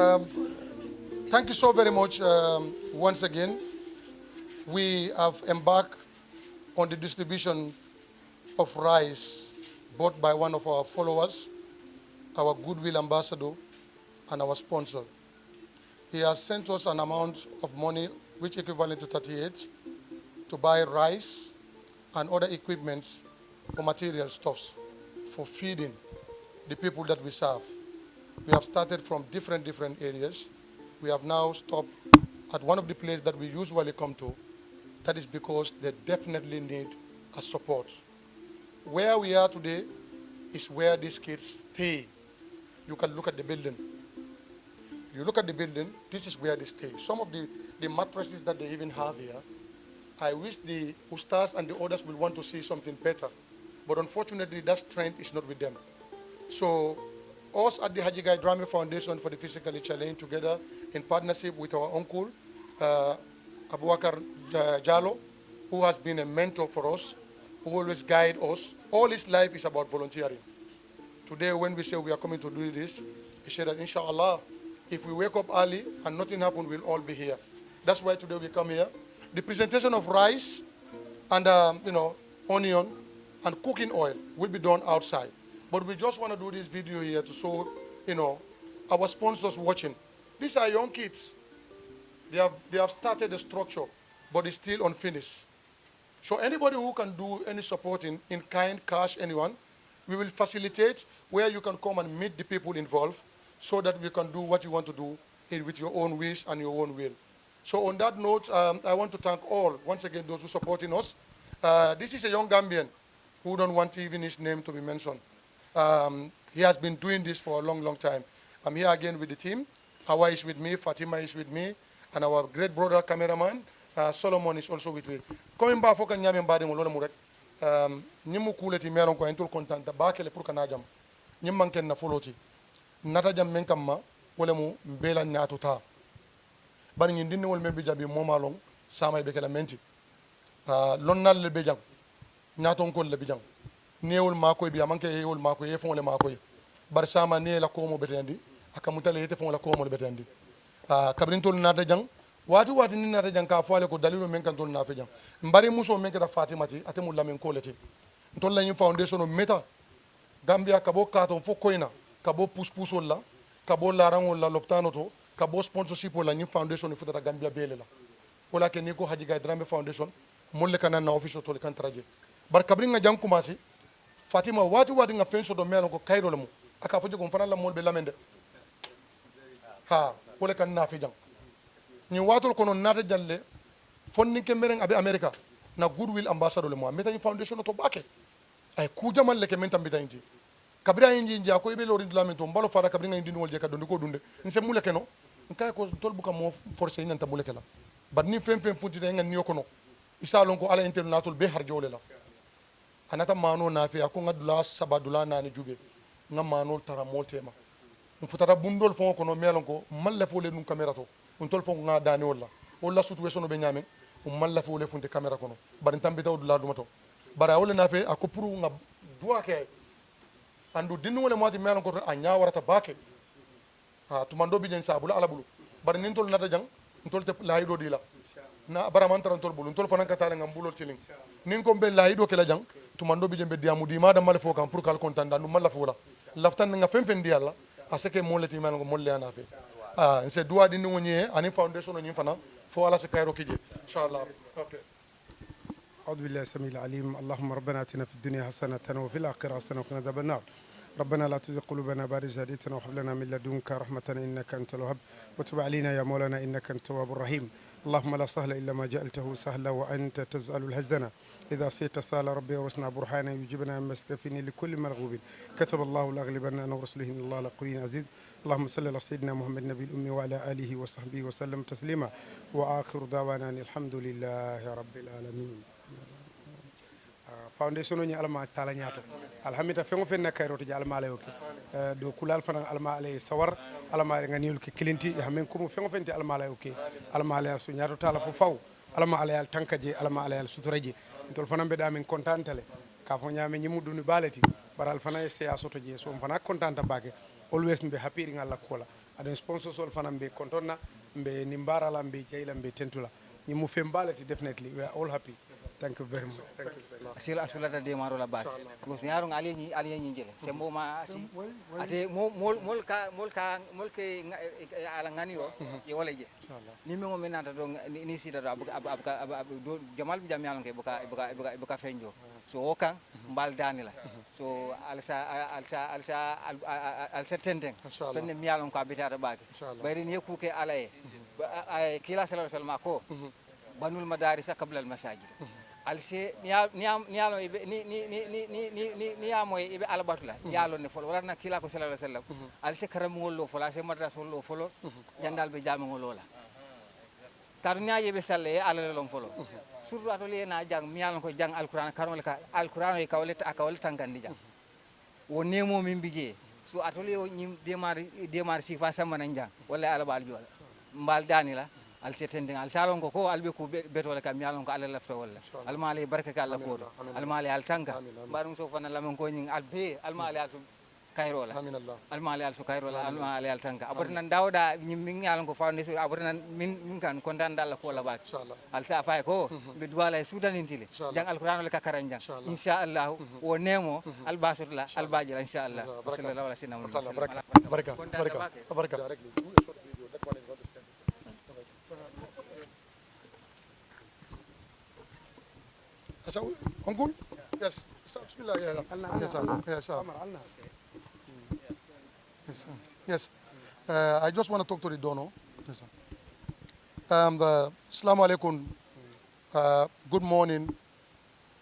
Um, Thank you so very much once again. We have embarked on the distribution of rice bought by one of our followers, our goodwill ambassador, and our sponsor. He has sent us an amount of money which equivalent to 38 to buy rice and other equipments or material stuffs for feeding the people that we serve. We have started from different areas. We have now stopped at one of the places that we usually come to. That is because they definitely need a support. Where we are today is where these kids stay. You can look at the building. You look at the building, this is where they stay. Some of the mattresses that they even have here, I wish the Ustaz and the others will want to see something better. But unfortunately, that strength is not with them. So us at the Haji Guy Drama Foundation for the Physically Challenged, together in partnership with our uncle, Abubakar Jalo, who has been a mentor for us, who always guide us. All his life is about volunteering. Today, when we say we are coming to do this, he said that inshallah, if we wake up early and nothing happens, we'll all be here. That's why today we come here. The presentation of rice and onion and cooking oil will be done outside. But we just want to do this video here to show, our sponsors watching. These are young kids. They have started the structure, but it's still unfinished. So anybody who can do any supporting in kind, cash, anyone, we will facilitate where you can come and meet the people involved so that we can do what you want to do with your own wish and your own will. So on that note, I want to thank all, once again, those who are supporting us. This is a young Gambian who don't want even his name to be mentioned. He has been doing this for a long time. I'm here again with the team. Hawa is with me, Fatima is with me, and our great brother cameraman, Solomon is also with me. Coming back for Kanyam Badi Murek, Nimu Kuleti Meron ko entul content, Bakele Purkanajam, Nimanken na foloti, Natajam Menkama, Wolemu, Bela Natuta. But in Dino will maybe be Momalong, Sama Bekelamenti, Lonna Lebejang, Naton Kol Lebejang. Neol Mako be amanke eol Mako e fon le Mako. Barsama ne la komo betendi, akamuta le fon la komo betendi. Kabrintul Natajang, watu ni Natajang ka fo ale ko dalilu men kan tol na fejang. Mbari muso men ka Fatimati atemu la men koleti. Ntol la foundation meta Gambia kabo katon fo koina, kabo puspusol la, kabo larangol la loptano to, kabo sponsorship la ni foundation fu da Gambia bele la. Wala ke ni ko Haji Guy Drama Foundation molle kana na office to le kan traje. Bar kabringa jang kumasi Fatima wati nga fenso do melo ko kayro lamu aka faji ko fana la mol be lamende ha wala kan na fi jang ni watul ko non nata jalle fonni ke meren abe America na goodwill ambassador le mo meta foundation to bake ay ku jamal le ke men tambita inti kabira inji nja ko be lori lamen to mbalo fara kabira indi no je ka do ko dunde nse mule ke no nka ko tol buka mo forcer nyanta mule ke la bad ni fem funti de ngan ni ko no isalon ko ala international be harjole la anata mano na fe ko ngadula sabadula nani jube nga mano tara moltema mfutara bundol fon ko no melon ko malle fo le nun camera to on tol fon nga dani wala situation be nyame malle fo le funde camera ko no bari tambi taw dula duma to bara wala na fe ako puru nga duwa ke andu dinu wala mati melon ko a nya warata bake ha tumando bi jen sabula ala bulu bari nin tol nata jang tol te laydo dila na bara man taran tol bulu tol fanan ka tala ngam bulol tiling nin ko be laydo ke la jang tumando bi jembe diamu di ma da mal fo kan pour kal contanda nu mal la fo la laftan nga fen di alla asake molati man ko molle ana fe nse duwa di ngoni ani foundation ni fana fo ala se kayro kije inshallah okay أعوذ بالله السميع العليم اللهم ربنا آتنا في الدنيا حسنة وفي الآخرة حسنة وقنا عذاب النار ربنا لا تزغ قلوبنا بعد إذ هديتنا وهب لنا من لدنك رحمة إنك أنت الوهاب وتب علينا يا مولانا إنك أنت التواب الرحيم اللهم لا سهل إلا ما جعلته سهلا وأنت تجعل الحزن إذا صيت سال ربي ورسنا برهانا يجيبنا من مستفين لكل مرغوب كتب الله لأغلبن أنا ورسله إن الله لقوي عزيز اللهم صل على سيدنا محمد النبي الأمي وعلى آله وصحبه وسلم تسليما وآخر دعوانا الحمد لله رب العالمين foundation ni alma tala nyato alhamita fengo fenna kayroti ja alma lay oke do kulal fana alma lay sawar alma nga niul ke kilinti hamen ko fengo fenti alma lay oke alma lay su nyato tala fo faw alma lay al tankaje alma lay al suturaje tol fana be da men contantale ka fo nyame nyimudu ni balati baral fana e ya soto je so fana contanta bake always be happy ngalla kola aɗen sponsor sol fana mbe kontonna mbe nimbara la mbe jeyla mbe tentula ni mu fembalati definitely we are all happy. Thank you very much. Thank you very much. Sila asulata de maro la ba ko siaro ngali ni jele sembo ma asi ate mol ke ala ngani yo e wala je ni mi ngom menata do ni sida do jamal bi jam yalon ke buka fenjo so okan mbal dani la so alsa tenden fenne mi yalon ko abitata baake bayri ni ku ke ala e kila sallallahu alaihi wasallam ko banul madarisa qabla al masajid alse nialo niamo ibe alabatula yalo ne folo wala na kila ko sallallahu alaihi wasallam alse karamol lo fola se madrasa lo folo jandal be jami lola tarnya yebe salle ala lon folo surtout atole na jang mialo ko jang alquran karol ka alquran e kawleta akawle tangandi jang wo nemo min bije so atole o nyim demar sifa samana jang wala ala balbi wala mbal dani la al setending al salon ko albe ko betole kam yalon ko Allah lafta walla al mali barka ka Allah ko al mali al tanka barum so fana lamon ko nyin albe al mali al kayrola al mali al so kayrola al mali al tanka abornan dawda min yalon ko fawne so abornan min kan ko dan dalla ko la bak al sa fay ko be duwala sudan intile jang al qur'an ka karan jang inshallah wo nemo al basirla al bajila inshallah sallallahu alaihi wasallam baraka Uncle? Yes. Bismillah. Yes, sir. Yes, sir. Yes, sir. Yes. I just want to talk to the donor. Yes, sir. Assalamu alaikum. Good morning.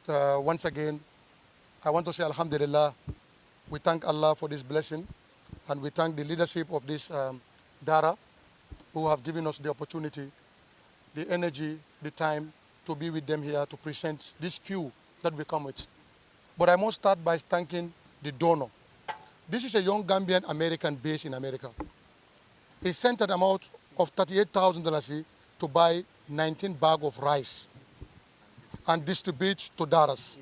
Once again, I want to say Alhamdulillah. We thank Allah for this blessing, and we thank the leadership of this Dara, who have given us the opportunity, the energy, the time, to be with them here to present this few that we come with. But I must start by thanking the donor. This is a young Gambian American based in America. He sent an amount of $38,000 to buy 19 bags of rice and distribute to Daras.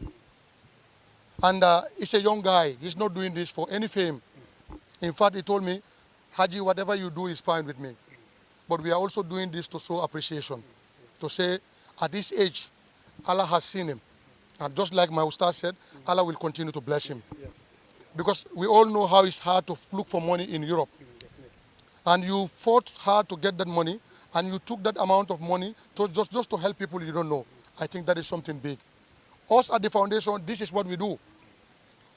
And he's a young guy. He's not doing this for any fame. In fact, he told me, Haji, whatever you do is fine with me. But we are also doing this to show appreciation, to say, at this age, Allah has seen him. And just like my Ustaz said, Allah will continue to bless him. Because we all know how it's hard to look for money in Europe. And you fought hard to get that money, and you took that amount of money to just to help people you don't know. I think that is something big. Us at the foundation, this is what we do.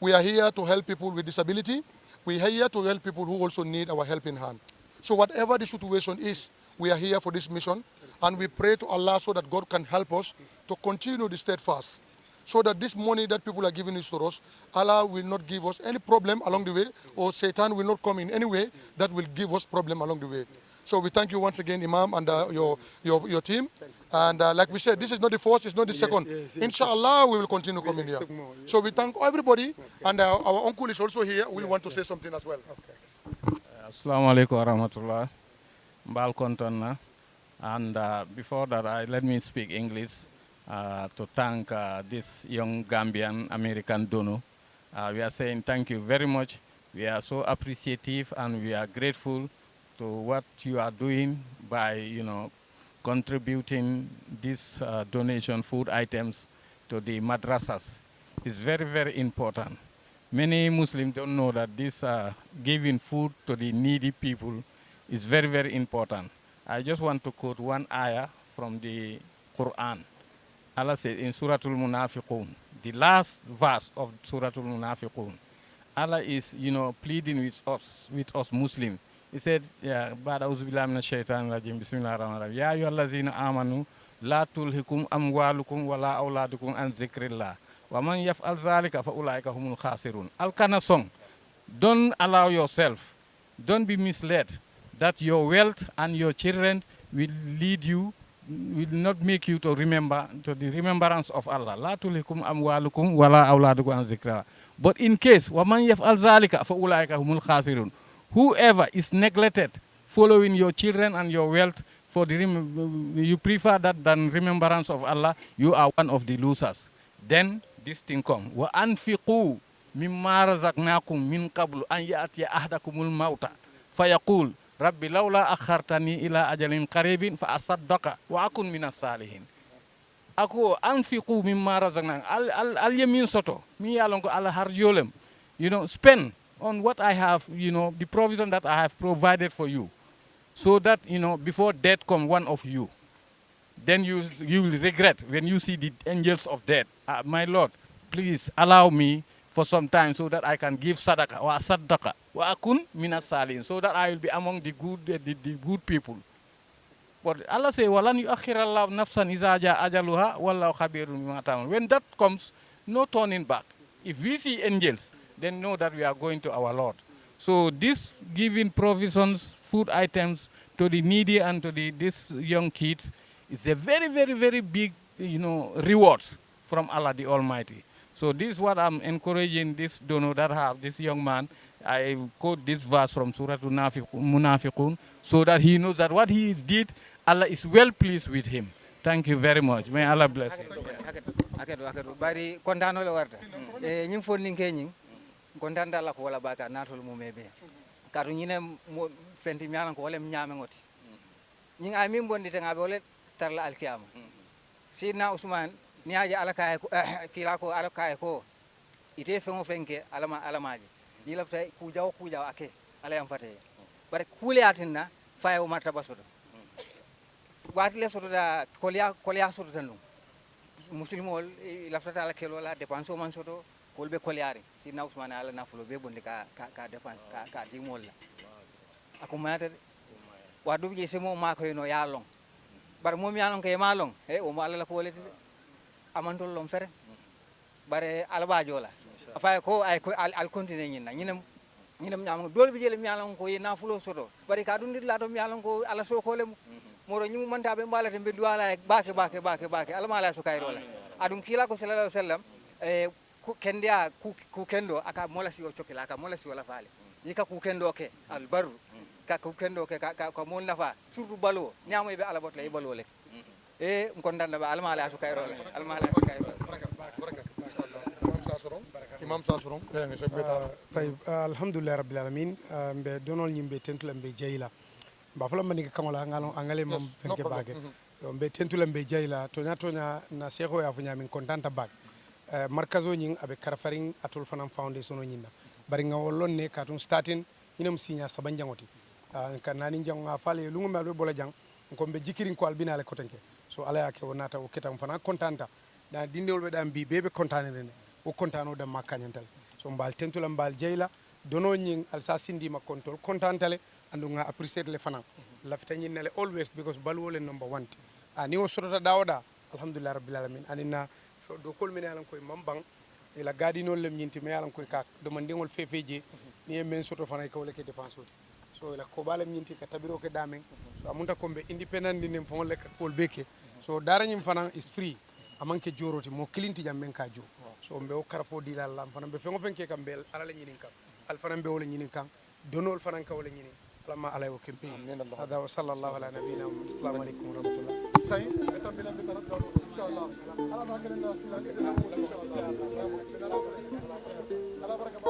We are here to help people with disability. We are here to help people who also need our helping hand. So whatever the situation is, we are here for this mission. And we pray to Allah so that God can help us to continue the steadfast. So that this money that people are giving to us, Allah will not give us any problem along the way, or Satan will not come in any way that will give us problem along the way. So we thank you once again, Imam, and your team. And like we said, this is not the first, it's not the second. Inshallah, we will continue coming here. So we thank everybody. And our uncle is also here. We want to say something as well. Assalamu alaikum wa rahmatullah. Mbal kontonna. And before that, let me speak English to thank this young Gambian American donor. We are saying thank you very much. We are so appreciative and we are grateful to what you are doing by, contributing this donation food items to the madrasas. It's very, very important. Many Muslims don't know that this giving food to the needy people is very, very important. I just want to quote one ayah from the Quran. Allah said in Suratul Munafiqun, the last verse of Suratul Munafiqun, Allah is, pleading with us Muslims. He said, Ba'da auzubillahi minash shaitanir rajim, bismillahir rahmanir rahim. Ya ayyuhallazina amanu, la tulhikum amwalukum wala auladukum an zikrillah. Wa man yaf'al zalika fa ulaika humul khasirun. Al-Kana song. Don't allow yourself, don't be misled that your wealth and your children will lead you, will not make you to remember, to the remembrance of Allah. La tulikum amwalukum wala awladukum an zikra. But in case, waman yaf'al zalika fa ulaika humul khasirun. Whoever is neglected following your children and your wealth, for the you prefer that than remembrance of Allah, you are one of the losers. Then this thing come. Wa anfiqu mimma razaqnakum min qablu an ya'tiya ahadakumul mauta fayaqul rabbi lawla akhartani ila ajalin qaribin fa asaddaqa wa akun minas salihin. Ako anfiqu mimma razaqna al yamin soto mi yalon ko ala harjolem, spend on what I have, the provision that I have provided for you, so that before death come one of you, then you will regret when you see the angels of death. My Lord, please allow me for some time so that I can give sadaqah wa saddaqa wa akun minas salihin, so that I will be among the good people. But Allah say, walan yuakhirallahu nafsan iza jaa ajaluha wallahu khabirun bima ta'malun. When that comes, no turning back. If we see angels, then know that we are going to our Lord. So this giving provisions, food items to the needy and to these young kids is a very, very, very big, reward from Allah the Almighty. So this is what I'm encouraging this donor that have, this young man. I quote this verse from Surah Munafiqun, so that he knows that what he did, Allah is well pleased with him. Thank you very much. May Allah bless you. Akedo bari kontano le warta ñing fon ni keñing kontan dalla ko wala baka natol mu mebe kadu ñine mo fenti ñalan ko wala ñame ngoti ñing ay min bondi te ngabe wala tarla alkiyama sidna usman ni aje alakaay ko kila ko alakaay ko ite fengo fenke alamaji ni lafta ku jaw ake ala yam fate bare kule atinna fayo martaba sodo wati le sodo da kolya sodo tanu muslimol lafta ala kelo la dépense o man sodo kolbe kolyari sidna usman ala nafulo be bondi ka dépense ka dimol la akumata wadu je semo mako no yalong bare mom yalong ke malong o mo ala ko wolete amantol lom fere bare albajo la afay ko ay ko al continue ñinem ñam dol bi jele mi yalong ko na fulo sodo bare ka dundi la do mi yalong ko ala so ko lem moro ñimu manta be mbalate be duwala bake almala so kayro la adum kila ko sallallahu alaihi wasallam ku kendia ku kendo aka mola si o chokela aka mola si wala faale ni ka ku kendo ke al baru ka ku kendo ke ka ko mon nafa surtout balo ñamoy be ala bot lay balo lek ko ndanda ba almala so kayro la imam sasurong طيب الحمد لله رب العالمين مbe donol ñimbe tentula mbe jeyla ba fala mani kamola ngalo angale mom fenke bage mbe tentula mbe jeyla tonya na cheikho ya funya min kontanta bag markazo ñing abe karfaring atul fanam foundation ñinna bari nga wolon ne katun starting ñinam signa saban jangoti kan nani janga fale lungu melbe bola jang ko mbe jikirin ko albinale kotenke so ala yake wonata o ketam fana kontanta da dindewol be dam bi bebe kontanere ne o kontano da makanyantal so mbal tentula mbal jeyla dono ñing alsa sindi ma kontol kontantale andu nga appreciate le fana lafita ñinele always because balwole number 1 ni o sotota dawda alhamdulillah rabbil alamin anina do kol min yalan koy mambang ila gadi non lem ñinti me yalan koy kak do man dingol fefeje ni men soto fana ko le ke dépense so ila ko balam ñinti ka tabiro ke damen so amunta kombe independent ni fon le kol beke so dara ñim fana is free amanke joroti mo clinti jam men ka jo so mbe o karfo dilal lam fana be fengo fenke kam bel ala la ñinin kam al fana be wala ñinin kam donol fana ka wala ñinin lama alay wa kempe hada wa sallallahu ala nabiyina muhammad assalamu alaikum wa rahmatullah say tambila bi tarat inshallah ala ma kala na sila inshallah ala baraka ba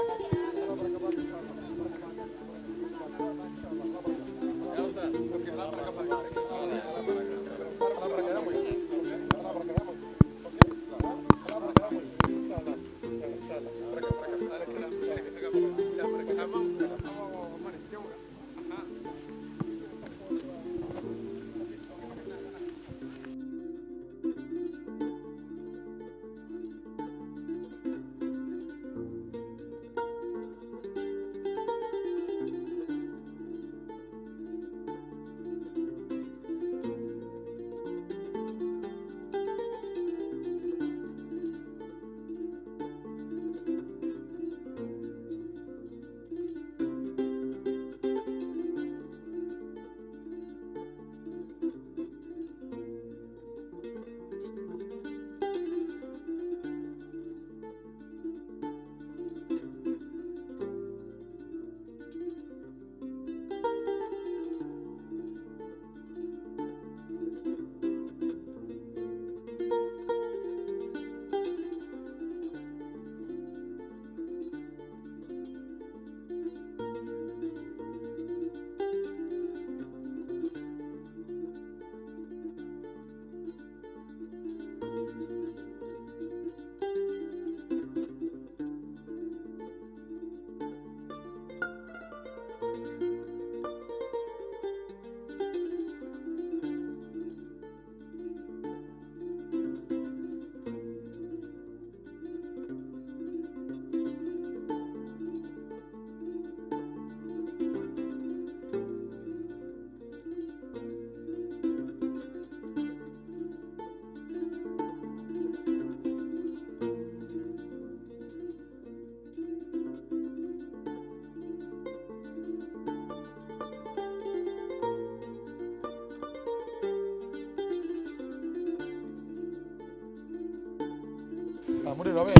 mude no be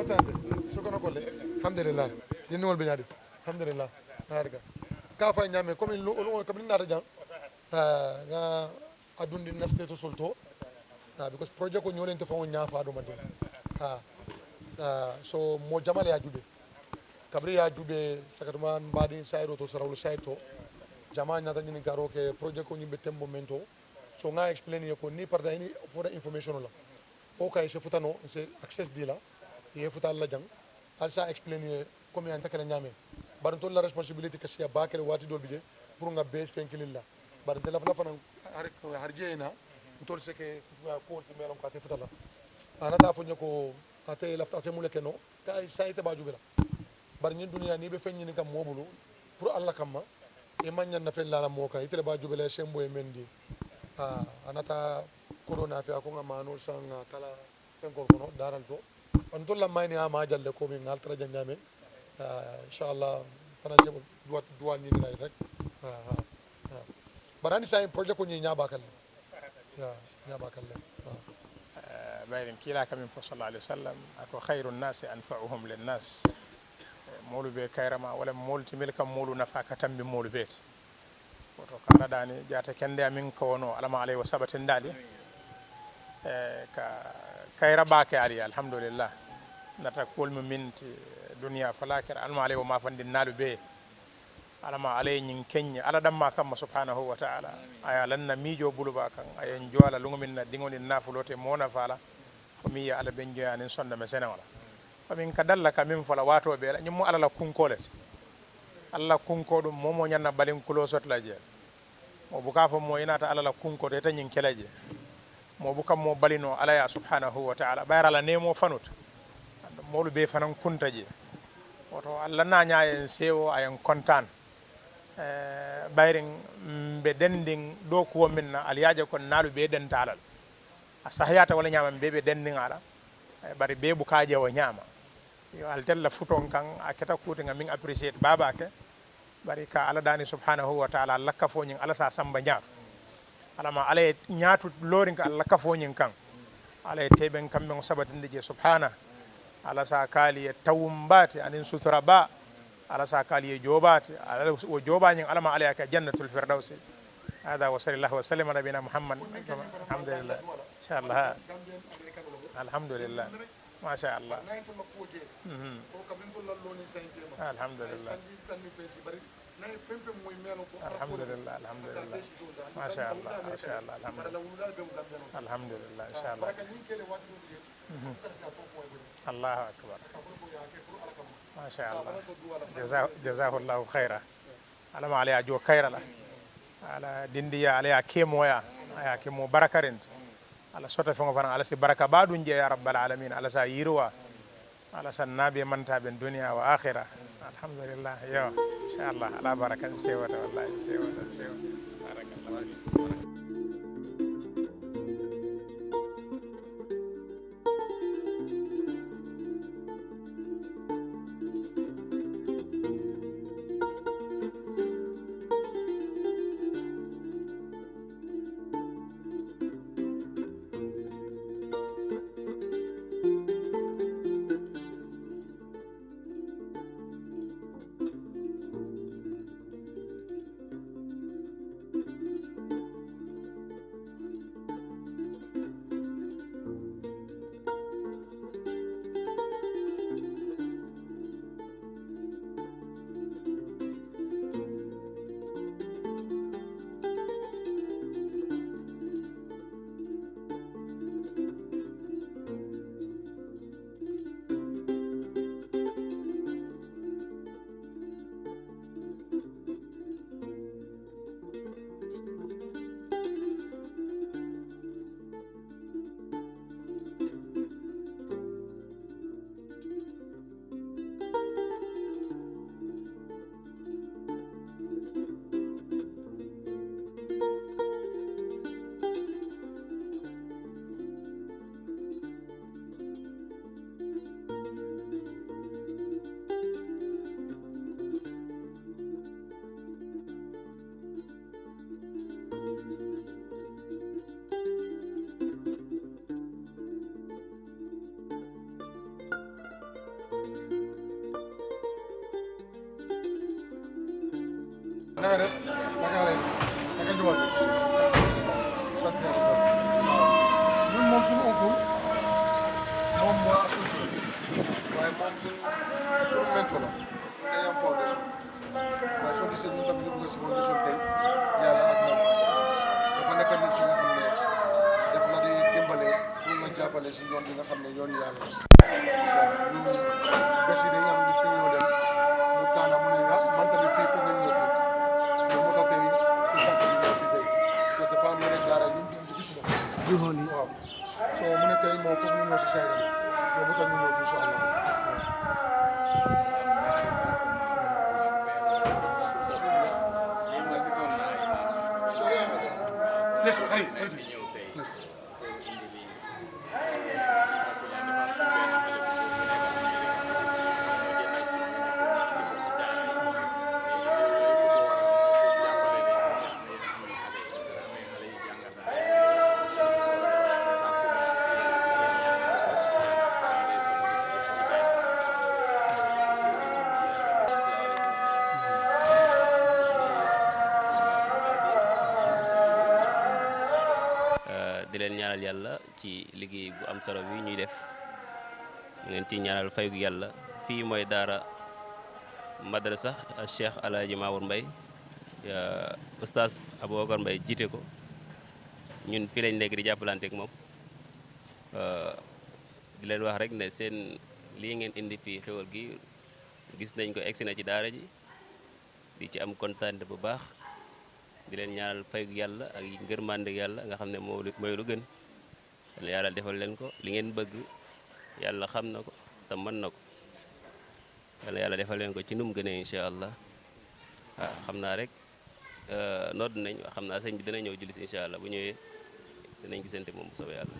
atante so kono kolle alhamdulillah dinol be nyadi alhamdulillah harga ka fa nyame comme lo comme na jang nga adundi naste to solto because project ko nyolente fa on nyafa do mate so mo jamale ya jube kabri ya jube sakatman mbadi sayro to sarawlo sayto jama nyata ni garo ke project ko nyimbe tembo mento so nga explain ko ni parda ni for information la o kay se futano se access dila ye futal la jang alsa explain comme yan takala nyame bar to la responsibility ke sia bakele wati do bije pour nga base fenkililla bar de la fana harjeena ntol se ke ko ti melam ka te futala ana ta fo nyako ate lafta ate muleke no kay sayte ba jubela bar ni dunya ni be fenni ni kam mobulu pour Allah kamma e manyan na fel la mo kay tele ba jubela sembo e mendi anata corona fi ko ngamano sanga kala fenkol kono daral to on to la mayni ama jalle ko min altra jangame inshallah fanaje duwan ni lay rek barani say projet ko ni nyaba kala nyaba kala bayrim kila kam sallallahu alaihi wasallam ako khairun nas anfa'uhum lin nas molu be kayrama wala molti mil kam molu nafaka tambi molu bet woto kala dani jata kende amin ko wono alama alayhi wasabatin dali ka kayra baake ali alhamdulillah nata kolmu minti dunya falakir alama alayhi ma fandin nalu be alama alayhi nyin kenya ala damma kam subhanahu wa ta'ala aya lanna mijo buluba kan aya njoala lungumin na dingoni nafulote mona fala fami ala benjo anin sonda mesena wala famin kadalla kamin fala wato be la nyum ala la kunkolet alla kunko dum momo nyanna balin kulo sot la je mo buka fo mo inata ala la kunko te tan nyin kelaje mo buka mo balino ala ya subhanahu wa ta'ala bayra la nemo fanut molu be fanan kuntaje woto alla na nyaayen sewo ayen kontan bayrin be dending do ko minna aliyaje kon nalu be den talal asahiyata wala nyama be dending ala bari be bukaje wo nyama yo altella futon kan aketa kuti ngam min appreciate babake bari ka ala dani subhanahu wa ta'ala lakka fo nyin ala sa samba nyaaf alama ala nyaatu lorin ka lakka fo nyin kan ala teben kambe ngo sabatinde je subhana ala sa kali tawumbati anin sutura ba ala sa kali jobati ala o jobanyin alama ala ka jannatul firdausi hada wa sallallahu wa sallam ala nabina muhammad alhamdulillah inshallah alhamdulillah ما شاء الله الحمد لله الحمد لله الحمد لله ما شاء الله ما شاء الله الحمد لله الحمد لله ان شاء الله الله اكبر ما شاء الله جزاه الله خيرا على ما عليه جو خيرا على دنديا عليه كيمويا يا كيمو بركارنت ala sota fengo fana ala si baraka badun je ya rabbal alamin ala sa yirwa ala san nabi manta ben dunya wa akhirah alhamdulillah yo inshallah ala barakan sewata wallahi sewata barakallahu na nga def naka lay naka njaboot bi sant yàlla ñun moom suñu oncle moom moo associé waaye moom suñu mentor la day am foundation waaye soo gisee ñun tamit ñu bëgg si foundation tey yàlla ak moom dafa nekk nit si nga xam ne def na di dimbale pour nga jàppale si yoon bi nga xam ne yoon yàlla ñun bés yi dañuy am ñu fi ñoo dem mu taana mu ne ah man tamit fii foog nga ñëw fii mais moo tax tey su sant yi ñëw fii tey parce que dafa am yeneen daara ñun ñu gis na waaw soo mu ne tey moom foog ñu ñëw si say dem soo moo tax ñu ñëw fii incha allah Yes, Hari. Yes. di leen ñaanal yàlla ci liggéey bu am solo bi ñuy def ñu leen ci ñaanal fayu yàlla fii mooy daara madrasa Cheikh Alaaji Mamour Mbaye oustaz Aboubacar Mbaye jiite ko ñun fii lañ nekk di jàppalante ak moom di leen wax rek ne seen lii ngeen indi fii xewal gi gis nañ ko egsi na ci daara ji di ci am kontaan bu baax di leen ñaanal fayu yàlla ak ngërmande yàlla nga xam ne mooy lu gën yàlla defal leen ko li ngeen bëgg yàlla xam na ko te mën na ko yàlla defal leen ko ci nu mu gënee incha allah waaw xam naa rek nodd nañ xam naa sëñ bi dina ñëw julli si incha allah bu ñëwee dinañ gisante moom bu soobee yàlla